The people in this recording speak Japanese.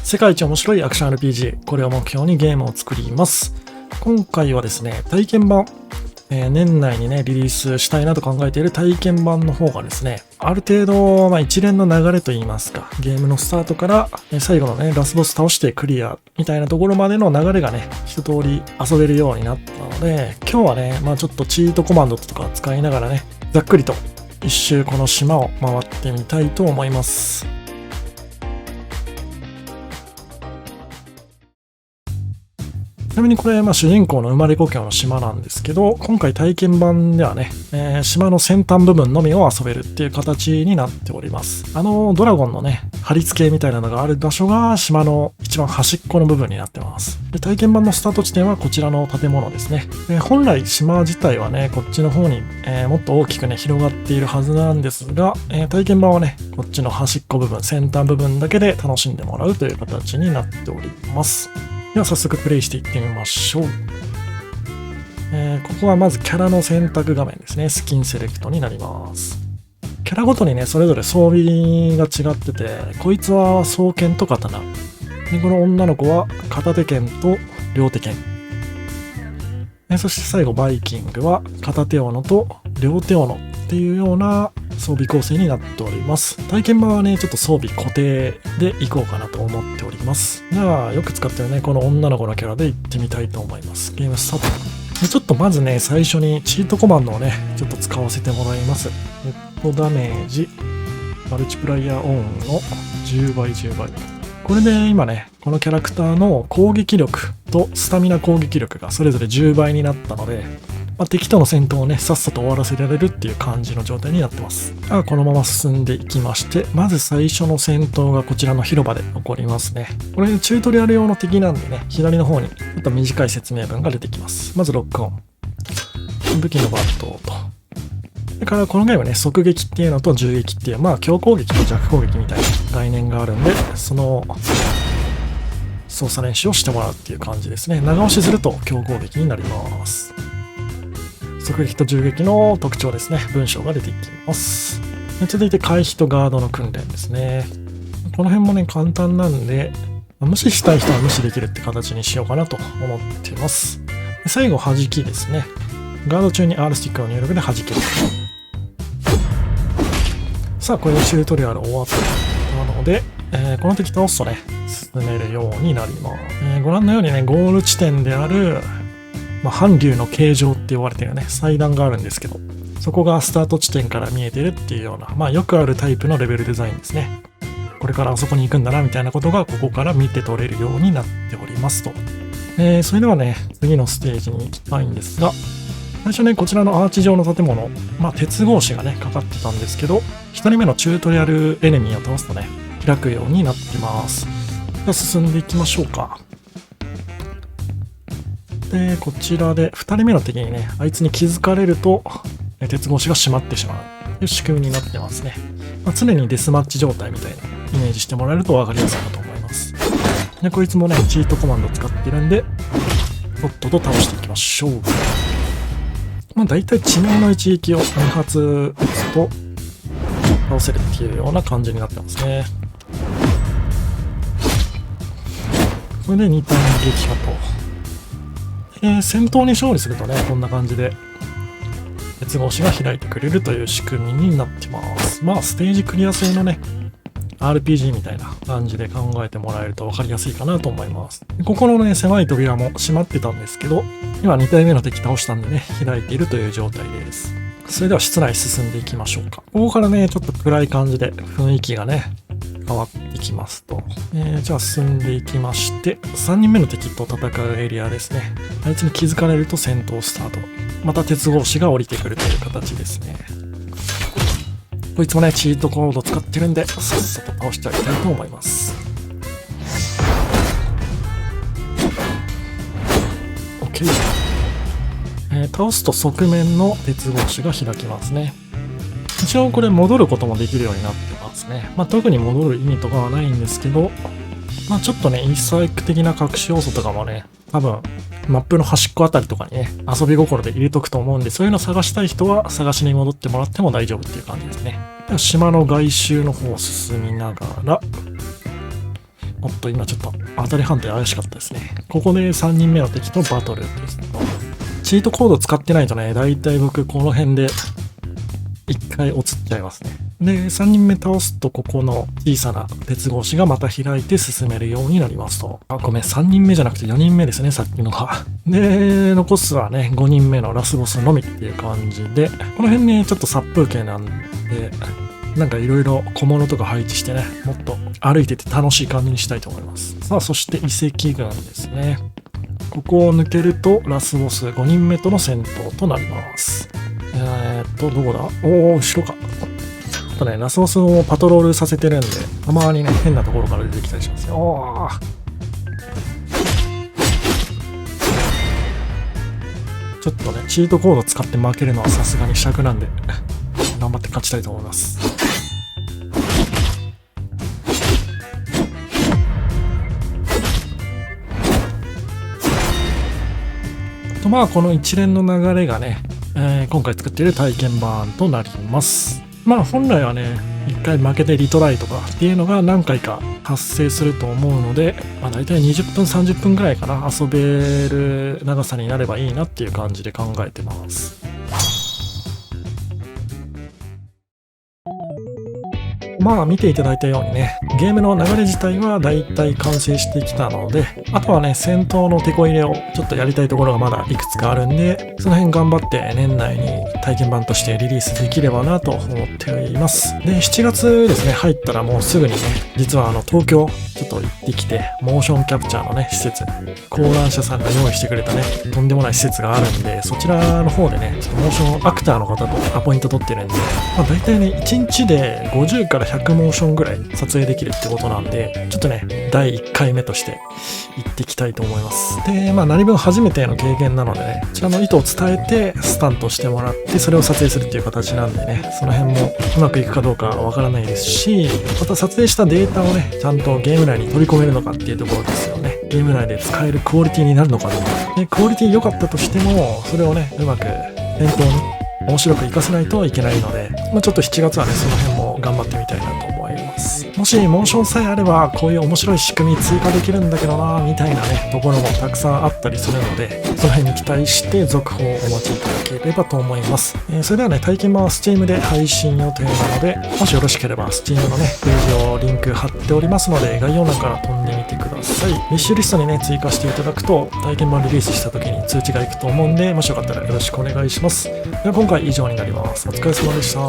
世界一面白いアクション RPG、これを目標にゲームを作ります。今回はですね、体験版、年内にね、リリースしたいなと考えている体験版の方がですね、ある程度、一連の流れといいますか、ゲームのスタートから、最後のね、ラスボス倒してクリアみたいなところまでの流れがね、一通り遊べるようになったので、今日はね、ちょっとチートコマンドとか使いながらね、ざっくりと一周この島を回ってみたいと思います。ちなみにこれ、主人公の生まれ故郷の島なんですけど、今回体験版ではね、島の先端部分のみを遊べるっていう形になっております。ドラゴンのね、貼り付けみたいなのがある場所が島の一番端っこの部分になってます。で、体験版のスタート地点はこちらの建物ですね。本来島自体はね、こっちの方に、もっと大きくね、広がっているはずなんですが、体験版はね、こっちの端っこ部分、先端部分だけで楽しんでもらうという形になっております。では早速プレイしていってみましょう。ここはまずキャラの選択画面ですね。スキンセレクトになります。キャラごとにね、それぞれ装備が違ってて、こいつは双剣と刀。で、この女の子は片手剣と両手剣。そして最後バイキングは片手斧と両手斧っていうような装備構成になっております。体験版はね、ちょっと装備固定でいこうかなと思っております。じゃあ、よく使ってるね、この女の子のキャラで行ってみたいと思います。ゲームスタート。でちょっとまずね、最初にチートコマンドをね、ちょっと使わせてもらいます。ダメージ、マルチプライヤーオンの10倍10倍。これで今ね、このキャラクターの攻撃力とスタミナ攻撃力がそれぞれ10倍になったので、敵との戦闘をね、さっさと終わらせられるっていう感じの状態になってます。このまま進んでいきまして、まず最初の戦闘がこちらの広場で起こりますね。これチュートリアル用の敵なんでね、左の方にちょっと短い説明文が出てきます。まずロックオン。武器の抜刀と。それからこのゲームね、側撃っていうのと銃撃っていう、強攻撃と弱攻撃みたいな概念があるんで、その操作練習をしてもらうっていう感じですね。長押しすると強攻撃になります。側撃と銃撃の特徴ですね。文章が出ていきます。続いて回避とガードの訓練ですね。この辺もね、簡単なんで、無視したい人は無視できるって形にしようかなと思っています。最後、弾きですね。ガード中に R スティックの入力で弾ける。さあ、これでチュートリアル終わったので、この敵倒すとね、進めるようになります。ご覧のようにね、ゴール地点である、韓流の形状って呼ばれてるね、祭壇があるんですけど、そこがスタート地点から見えてるっていうような、よくあるタイプのレベルデザインですね。これからあそこに行くんだな、みたいなことがここから見て取れるようになっておりますと。それではね、次のステージに行きたいんですが、最初ね、こちらのアーチ状の建物、鉄格子がね、かかってたんですけど、1人目のチュートリアルエネミーを倒すとね、開くようになってます。じゃあ進んでいきましょうか。で、こちらで2人目の敵にね、あいつに気づかれると、鉄格子が閉まってしまうという仕組みになってますね。常にデスマッチ状態みたいなイメージしてもらえると分かりやすいかと思います。で、こいつもね、チートコマンドを使ってるんで、とっとと倒していきましょう。だいたい致命の一撃を2発撃つと倒せるっていうような感じになってますね。これで2体撃破と。戦闘に勝利するとね、こんな感じで鉄格子が開いてくれるという仕組みになってます。ステージクリア性のね、RPG みたいな感じで考えてもらえると分かりやすいかなと思います。ここのね、狭い扉も閉まってたんですけど、今2体目の敵倒したんでね、開いているという状態です。それでは室内進んでいきましょうか。ここからね、ちょっと暗い感じで雰囲気がね、変わってきますと。じゃあ進んでいきまして、3人目の敵と戦うエリアですね。あいつに気づかれると戦闘スタート。また鉄格子が降りてくるという形ですね。こいつもね、チートコード使ってるんで、さっさと倒してあげたいと思います。OK。倒すと側面の鉄格子が開きますね。一応これ戻ることもできるようになってますね。特に戻る意味とかはないんですけど、ちょっとね、イースターエッグ的な隠し要素とかもね、多分、マップの端っこあたりとかにね、遊び心で入れとくと思うんで、そういうの探したい人は探しに戻ってもらっても大丈夫っていう感じですね。島の外周の方を進みながら、おっと、今ちょっと当たり判定怪しかったですね。ここで3人目の敵とバトルですけど、チートコード使ってないとね、だいたい僕この辺で1回落ちちゃいますね。で、3人目倒すとここの小さな鉄格子がまた開いて進めるようになりますと。あ、ごめん、3人目じゃなくて4人目ですね、さっきのが。で、残すはね、5人目のラスボスのみっていう感じで、この辺ね、ちょっと殺風景なんで、なんかいろいろ小物とか配置してね、もっと歩いてて楽しい感じにしたいと思います。さあ、そして遺跡群ですね。ここを抜けるとラスボス5人目との戦闘となります。どこだ？おー、後ろか。あとね、ラスボスをパトロールさせてるんで、たまにね、変なところから出てきたりしますよ。おー。ちょっとね、チートコード使って負けるのはさすがに尺なんで、頑張って勝ちたいと思います。まあこの一連の流れがね、今回作っている体験版となります。まあ本来はね、一回負けてリトライとかっていうのが何回か発生すると思うので、まあ大体20分30分ぐらいかな、遊べる長さになればいいなっていう感じで考えてます。まあ見ていただいたようにね、ゲームの流れ自体はだいたい完成してきたので、あとはね、戦闘のテこ入れをちょっとやりたいところがまだいくつかあるんで、その辺頑張って年内に体験版としてリリースできればなと思っています。で、7月ですね、入ったらもうすぐにね、実は東京ちょっと行ってきて、モーションキャプチャーのね、施設、講談社さんが用意してくれたね、とんでもない施設があるんで、そちらの方でね、ちょっとモーションアクターの方とアポイント取ってるんで、まあ大体ね、1日で50から100モーションぐらい撮影できるってことなんで、ちょっとね、第1回目として行ってきたいと思います。で、まあ何分初めての経験なのでね、こちらの意図を伝えてスタントしてもらって、それを撮影するっていう形なんでね、その辺もうまくいくかどうかわからないですし、また撮影したデータをね、ちゃんとゲーム内に取り込めるのかっていうところですよね。ゲーム内で使えるクオリティになるのかどうか。で、クオリティ良かったとしても、それをね、うまく店頭に面白く活かせないといけないので、まあ、ちょっと7月はね、その辺も頑張ってみたいなと思います。もしモーションさえあれば、こういう面白い仕組み追加できるんだけどな、みたいなね、ところもたくさんあったりするので、その辺に期待して続報をお待ちいただければと思います。それではね、体験版は Steam で配信予定なので、もしよろしければ Steam のね、ページをリンク貼っておりますので、概要欄から飛んでみてください。ウィッシュリストにね、追加していただくと、体験版リリースした時に通知がいくと思うんで、もしよかったらよろしくお願いします。では今回以上になります。お疲れ様でした。